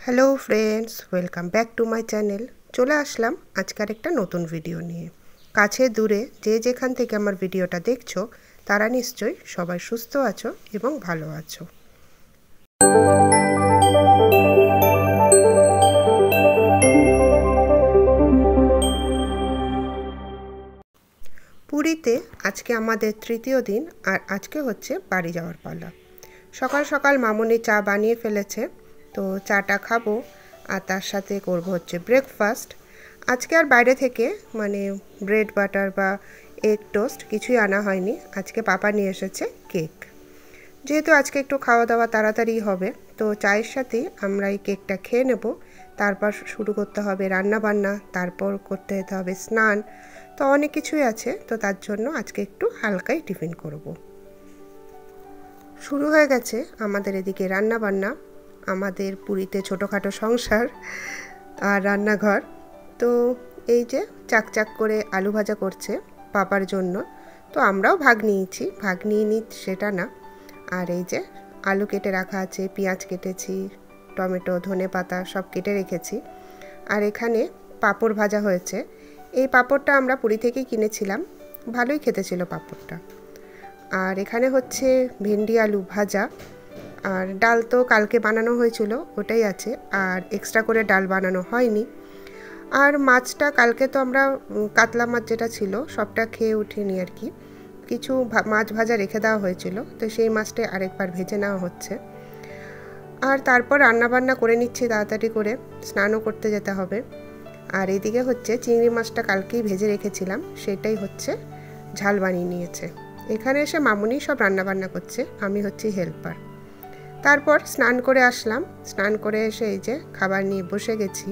Hello friends, welcome back to my channel. চলে আসলাম আজকের একটা নতুন ভিডিও নিয়ে। কাছে দূরে যে যেখান থেকে আমার ভিডিওটা দেখছো তারা নিশ্চয়ই সবাই সুস্থ আছো এবং ভালো আছো। পুরীতে আজকে আমাদের তৃতীয় দিন, আর আজকে হচ্ছে বাড়ি যাওয়ার পালা। সকাল সকাল মামনি চা বানিয়ে ফেলেছে, তো চাটা খাবো আর তার সাথে করব হচ্ছে ব্রেকফাস্ট। আজকে আর বাইরে থেকে ব্রেড বাটার বা এগ টোস্ট কিছুই আনা হয়নি। আজকে পাপা নিয়ে এসেছে কেক। যেহেতু আজকে একটু খাওয়া দাওয়া তাড়াতাড়ি হবে, তো চায়ের সাথেই আমরা এই কেকটা খেয়ে নেব। তারপর শুরু করতে হবে রান্না বান্না, তারপর করতে যেতে হবে স্নান। তো অনেক কিছুই আছে, তো তার জন্য আজকে একটু হালকাই টিফিন করব। শুরু হয়ে গেছে আমাদের এদিকে রান্না বান্না। আমাদের পুরীতে ছোটোখাটো সংসার আর রান্নাঘর। তো এই যে চাকচাক করে আলু ভাজা করছে পাপার জন্য, তো আমরাও ভাগ নিয়েছি, ভাগ নিয়ে নিই সেটা না। আর এই যে আলু কেটে রাখা আছে, পেঁয়াজ কেটেছি, টমেটো ধনেপাতা সব কেটে রেখেছি। আর এখানে পাঁপড় ভাজা হয়েছে। এই পাঁপড়টা আমরা পুরী থেকেই কিনেছিলাম, ভালোই খেতে ছিল পাঁপড়টা। আর এখানে হচ্ছে ভেন্ডি আলু ভাজা। আর ডাল তো কালকে বানানো হয়েছিল, ওটাই আছে, আর এক্সট্রা করে ডাল বানানো হয়নি। আর মাছটা কালকে তো আমরা কাতলা মাছ যেটা ছিল সবটা খেয়ে উঠিনি আর কি, কিছু মাছ ভাজা রেখে দেওয়া হয়েছিল, তো সেই মাছটা আরেকবার ভেজে নেওয়া হচ্ছে। আর তারপর রান্নাবান্না করে নিচ্ছি তাড়াতাড়ি করে, স্নানও করতে যেতে হবে। আর এদিকে হচ্ছে চিংড়ি মাছটা কালকেই ভেজে রেখেছিলাম, সেটাই হচ্ছে ঝাল বানিয়ে নিয়েছে। এখানে এসে মামুনি সব রান্নাবান্না করছে, আমি হচ্ছি হেল্পার। তারপর স্নান করে আসলাম, স্নান করে এসে এই যে খাবার নিয়ে বসে গেছি।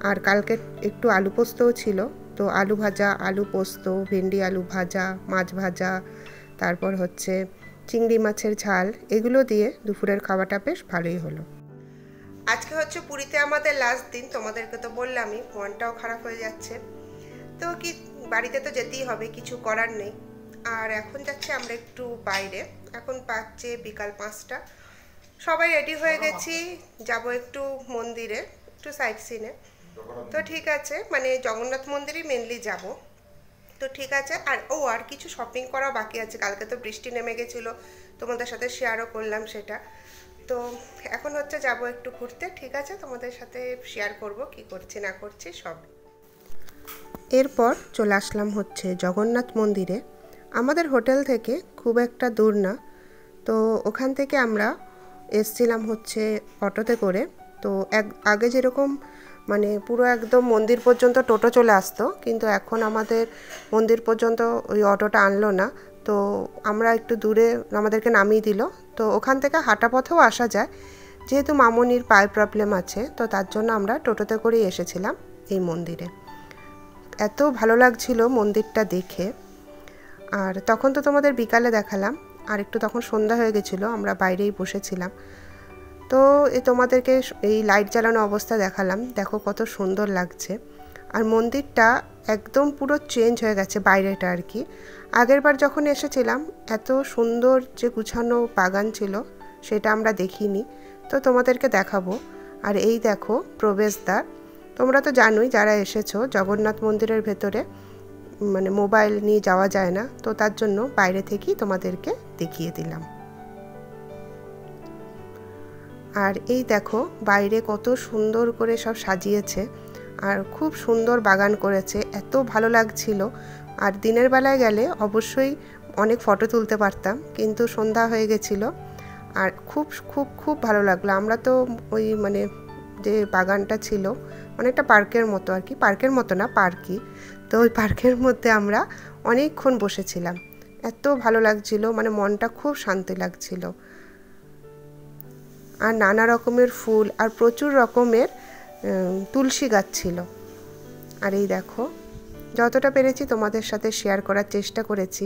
আর কালকে একটু আলু পোস্তও ছিল, তো আলু ভাজা, আলু পোস্ত, ভেন্ডি আলু ভাজা, মাছ ভাজা, তারপর হচ্ছে চিংড়ি মাছের ঝাল, এগুলো দিয়ে দুপুরের খাওয়াটা বেশ ভালোই হলো। আজকে হচ্ছে পুরীতে আমাদের লাস্ট দিন, তোমাদেরকে তো বললামই, মনটাও খারাপ হয়ে যাচ্ছে। তো কি, বাড়িতে তো যেতেই হবে, কিছু করার নেই। আর এখন যাচ্ছি আমরা একটু বাইরে, এখন পাচ্ছে বিকাল 5টা। সবাই রেডি হয়ে গেছি, যাব একটু মন্দিরে, একটু সাইট সিনে। তো ঠিক আছে, জগন্নাথ মন্দিরই মেনলি যাব। তো ঠিক আছে। আর কিছু শপিং করা বাকি আছে, কালকে তো বৃষ্টি নেমে গেছিলো, তোমাদের সাথে শেয়ারও করলাম সেটা। তো এখন হচ্ছে যাব একটু ঘুরতে। ঠিক আছে, তোমাদের সাথে শেয়ার করব কি করছি না করছি সব। এরপর চলে আসলাম হচ্ছে জগন্নাথ মন্দিরে। আমাদের হোটেল থেকে খুব একটা দূর না, তো ওখান থেকে আমরা এসছিলাম হচ্ছে অটোতে করে। তো আগে যেরকম পুরো একদম মন্দির পর্যন্ত টোটো চলে আসতো, কিন্তু এখন আমাদের মন্দির পর্যন্ত ওই অটোটা আনলো না। তো আমরা একটু দূরে আমাদেরকে নামিয়ে দিল, তো ওখান থেকে হাঁটা পথেও আসা যায়। যেহেতু মামনির পায়ে প্রবলেম আছে, তো তার জন্য আমরা টোটোতে করেই এসেছিলাম এই মন্দিরে। এত ভালো লাগছিল মন্দিরটা দেখে। আর তখন তো তোমাদের বিকালে দেখালাম, আর একটু তখন সন্ধ্যা হয়ে গেছিলো, আমরা বাইরেই বসেছিলাম। তো তোমাদেরকে এই লাইট জ্বালানো অবস্থা দেখালাম, দেখো কত সুন্দর লাগছে। আর মন্দিরটা একদম পুরো চেঞ্জ হয়ে গেছে বাইরেটা আর কি। আগেরবার যখন এসেছিলাম এত সুন্দর যে গুছানো বাগান ছিল সেটা আমরা দেখিনি, তো তোমাদেরকে দেখাবো। আর এই দেখো প্রবেশদ্বার। তোমরা তো জানোই যারা এসেছো, জগন্নাথ মন্দিরের ভেতরে মোবাইল নিয়ে যাওয়া যায় না, তো তার জন্য বাইরে থেকেই তোমাদেরকে দেখিয়ে দিলাম। আর এই দেখো বাইরে কত সুন্দর করে সব সাজিয়েছে, আর খুব সুন্দর বাগান করেছে, এত ভালো লাগছিল। আর দিনের বেলায় গেলে অবশ্যই অনেক ফটো তুলতে পারতাম, কিন্তু সন্ধ্যা হয়ে গেছিলো। আর খুব খুব খুব ভালো লাগলো। আমরা তো ওই যে বাগানটা ছিল অনেকটা পার্কের মতো আর কি, পার্কের মতো না পার্কই, তো ওই পার্কের মধ্যে আমরা অনেকক্ষণ বসেছিলাম। এত ভালো লাগছিল, মনটা খুব শান্তি লাগছিল। আর নানা রকমের ফুল আর প্রচুর রকমের তুলসী গাছ ছিল। আর এই দেখো যতটা পেরেছি তোমাদের সাথে শেয়ার করার চেষ্টা করেছি।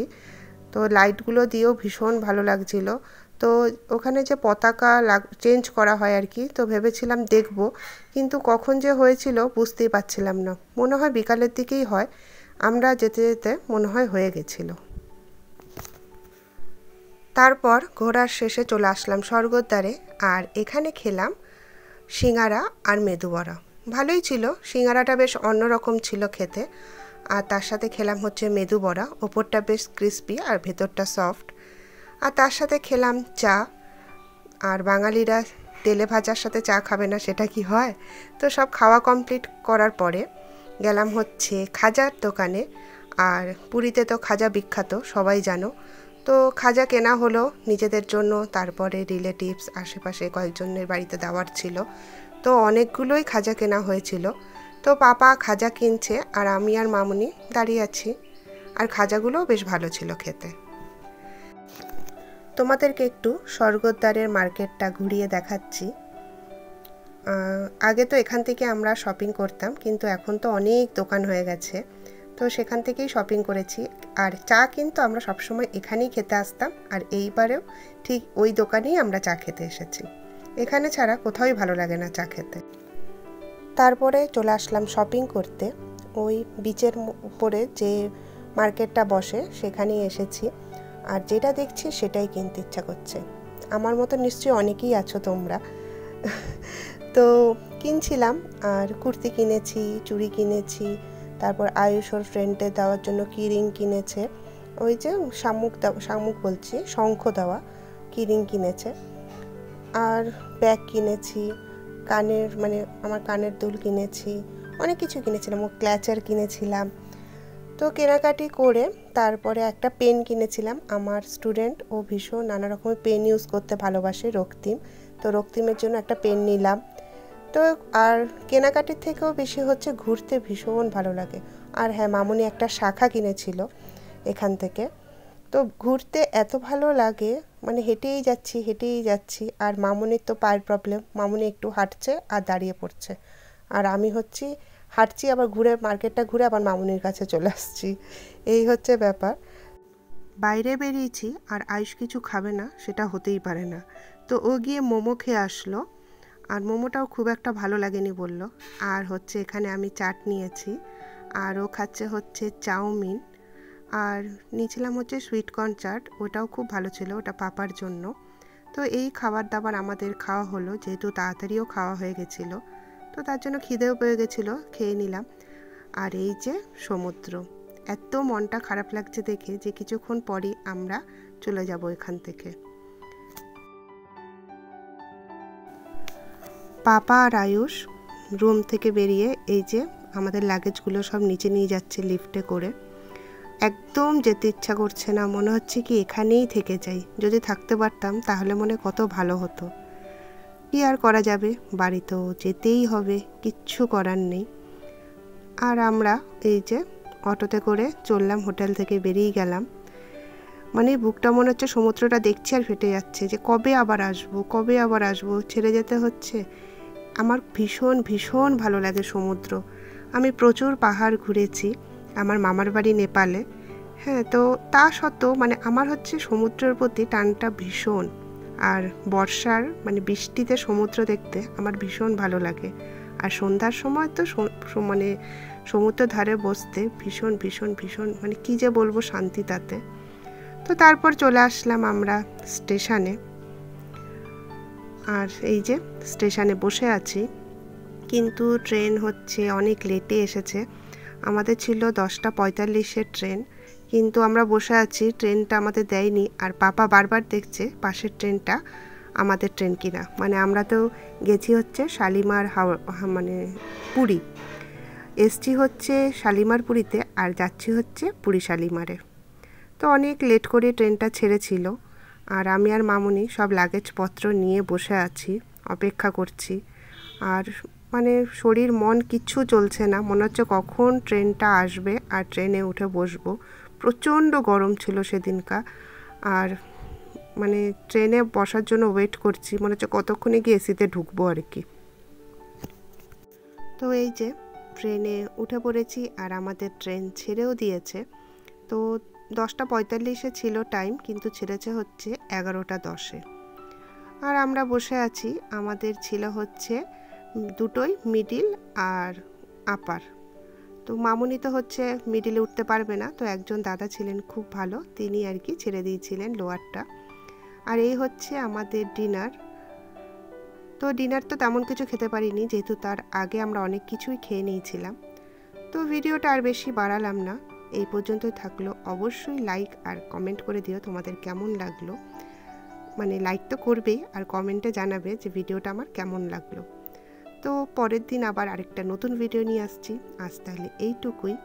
তো লাইটগুলো দিয়েও ভীষণ ভালো লাগছিল। তো ওখানে যে পতাকা চেঞ্জ করা হয় আর কি, তো ভেবেছিলাম দেখব, কিন্তু কখন যে হয়েছিল বুঝতেই পারছিলাম না। মনে হয় বিকালের দিকেই হয়, আমরা যেতে যেতে মনে হয় হয়ে গেছিল। তারপর ঘোরার শেষে চলে আসলাম স্বর্গদ্বারে, আর এখানে খেলাম সিঙ্গারা আর মেদু বড়া। ভালোই ছিল, সিঙ্গারাটা বেশ অন্যরকম ছিল খেতে, আর তার সাথে খেলাম হচ্ছে মেদু বড়া, ওপরটা বেশ ক্রিস্পি আর ভেতরটা সফট। আর তার সাথে খেলাম চা। আর বাঙালিরা তেলে ভাজার সাথে চা খাবে না সেটা কি হয়? তো সব খাওয়া কমপ্লিট করার পরে গেলাম হচ্ছে খাজার দোকানে। আর পুরীতে তো খাজা বিখ্যাত, সবাই জানো। তো খাজা কেনা হলো নিজেদের জন্য, তারপরে রিলেটিভস আশেপাশে কয়েকজনের বাড়িতে দেওয়ার ছিল, তো অনেকগুলোই খাজা কেনা হয়েছিল। তো পাপা খাজা কিনছে আর আমি আর মামুনি দাঁড়িয়ে আছি। আর খাজাগুলোও বেশ ভালো ছিল খেতে। তোমাদেরকে একটু স্বর্গদ্বারের মার্কেটটা ঘুরিয়ে দেখাচ্ছি। আগে তো এখান থেকে আমরা শপিং করতাম, কিন্তু এখন তো অনেক দোকান হয়ে গেছে, তো সেখান থেকেই শপিং করেছি। আর চা কিন্তু আমরা সবসময় এখানেই খেতে আসতাম, আর এইবারেও ঠিক ওই দোকানেই আমরা চা খেতে এসেছি। এখানে ছাড়া কোথাওই ভালো লাগে না চা খেতে। তারপরে চলে আসলাম শপিং করতে। ওই বিচের উপরে যে মার্কেটটা বসে সেখানেই এসেছি, আর যেটা দেখছি সেটাই কিনতে ইচ্ছা করছে। আমার মতো নিশ্চয়ই অনেকেই আছো তোমরা। তো কিনছিলাম, আর কুর্তি কিনেছি, চুড়ি কিনেছি, তারপর আয়ুষ ওর ফ্রেন্ডে দেওয়ার জন্য কিরিং কিনেছে, ওই যে শামুক বলছি, শঙ্খ দেওয়া কিরিং কিনেছে। আর ব্যাগ কিনেছি, কানের মানে আমার কানের দুল কিনেছি, অনেক কিছু কিনেছিলাম, ও ক্ল্যাচার কিনেছিলাম। তো কেনাকাটি করে তারপরে একটা পেন কিনেছিলাম। আমার স্টুডেন্ট, ও ভীষণ নানা রকমের পেন ইউজ করতে ভালোবাসে, রক্তিম। তো রক্তিমের জন্য একটা পেন নিলাম। তো আর কেনাকাটির থেকেও বেশি হচ্ছে ঘুরতে ভীষণ ভালো লাগে। আর হ্যাঁ, মামুনি একটা শাখা কিনেছিল এখান থেকে। তো ঘুরতে এত ভালো লাগে, মানে হেঁটেই যাচ্ছি। আর মামুনির তো পায়ের প্রবলেম, মামুনি একটু হাঁটছে আর দাঁড়িয়ে পড়ছে, আর আমি হচ্ছি হাঁটছি, আবার ঘুরে মার্কেটটা ঘুরে আবার মামুনির কাছে চলে আসছি। এই হচ্ছে ব্যাপার। বাইরে বেরিয়েছি আর আয়ুষ কিছু খাবে না সেটা হতেই পারে না, তো ও গিয়ে মোমো খেয়ে আসলো, আর মোমোটাও খুব একটা ভালো লাগেনি বলল। আর হচ্ছে এখানে আমি চাট নিয়েছি, আর ও খাচ্ছে হচ্ছে চাউমিন। আর নিয়েছিলাম হচ্ছে সুইটকর্ন চাট, ওটাও খুব ভালো ছিল, ওটা পাপার জন্য। তো এই খাবার দাবার আমাদের খাওয়া হলো, যেহেতু তাড়াতাড়িও খাওয়া হয়ে গেছিলো, তো তার জন্য খিদেও পেয়ে গেছিলো, খেয়ে নিলাম। আর এই যে সমুদ্র, এত মনটা খারাপ লাগছে দেখে যে কিছুক্ষণ পরই আমরা চলে যাব এখান থেকে। পাপা আর আয়ুষ রুম থেকে বেরিয়ে এই যে আমাদের লাগেজগুলো সব নিচে নিয়ে যাচ্ছে লিফটে করে। একদম যেতে ইচ্ছা করছে না, মনে হচ্ছে কি এখানেই থেকে যাই, যদি থাকতে পারতাম তাহলে মনে কত ভালো হতো। কি আর করা যাবে, বাড়ি তো যেতেই হবে, কিচ্ছু করার নেই। আর আমরা এই যে অটোতে করে চললাম, হোটেল থেকে বেরিয়ে গেলাম। মানে বুকটা মনে হচ্ছে সমুদ্রটা দেখছি আর ফেটে যাচ্ছে, যে কবে আবার আসবো, ছেড়ে যেতে হচ্ছে। আমার ভীষণ ভীষণ ভালো লাগে সমুদ্র। আমি প্রচুর পাহাড় ঘুরেছি, আমার মামার বাড়ি নেপালে। হ্যাঁ, তো তা সত্ত্বেও মানে আমার হচ্ছে সমুদ্রের প্রতি টানটা ভীষণ। আর বর্ষার মানে বৃষ্টিতে সমুদ্র দেখতে আমার ভীষণ ভালো লাগে। আর সন্ধ্যার সময় তো মানে সমুদ্র ধারে বসতে ভীষণ ভীষণ ভীষণ মানে কী যে বলবো শান্তি তাতে। তো তারপর চলে আসলাম আমরা স্টেশনে। আর এই যে স্টেশনে বসে আছি, কিন্তু ট্রেন হচ্ছে অনেক লেটে এসেছে। আমাদের ছিল 10:45-এর ট্রেন, কিন্তু আমরা বসে আছি, ট্রেনটা আমাদের দেয়নি। আর পাপা বারবার দেখছে পাশের ট্রেনটা আমাদের ট্রেন কিনা। মানে আমরা তো গেছি হচ্ছে শালিমার মানে পুরী, এসছি হচ্ছে শালিমার পুরীতে, আর যাচ্ছি হচ্ছে পুরী শালিমারে। তো অনেক লেট করে ট্রেনটা ছেড়েছিল, আর আমি আর মামুনি সব লাগেজপত্র নিয়ে বসে আছি, অপেক্ষা করছি। আর মানে শরীর মন কিচ্ছু চলছে না, মনে হচ্ছে কখন ট্রেনটা আসবে আর ট্রেনে উঠে বসবো। প্রচণ্ড গরম ছিল সেদিনকা, আর মানে ট্রেনে বসার জন্য ওয়েট করছি, মনে হচ্ছে কতক্ষণে গিয়ে এসিতে ঢুকবো আর কি। তো এই যে ট্রেনে উঠে পড়েছি, আর আমাদের ট্রেন ছেড়েও দিয়েছে। তো 10:45-এ ছিল টাইম, কিন্তু ছেড়েছে হচ্ছে 11:10-এ। আর আমরা বসে আছি, আমাদের ছিল হচ্ছে দুটোই মিডিল আর আপার। তো মামুনি তো হচ্ছে মিডিলে উঠতে পারবে না, তো একজন দাদা ছিলেন খুব ভালো, তিনি আর কি ছেড়ে দিয়েছিলেন লোয়ারটা। আর এই হচ্ছে আমাদের ডিনার। তো ডিনার তো তেমন কিছু খেতে পারিনি, যেহেতু তার আগে আমরা অনেক কিছুই খেয়ে নিয়েছিলাম। তো ভিডিওটা আর বেশি বাড়ালাম না, এই পর্যন্তই থাকলো। অবশ্যই লাইক আর কমেন্ট করে দিও তোমাদের কেমন লাগলো, মানে লাইক তো করবেই আর কমেন্টে জানাবে যে ভিডিওটা আমার কেমন লাগলো। তো পরের দিন আবার আরেকটা নতুন ভিডিও নিয়ে আসছি। আজ তাহলে এইটুকুই।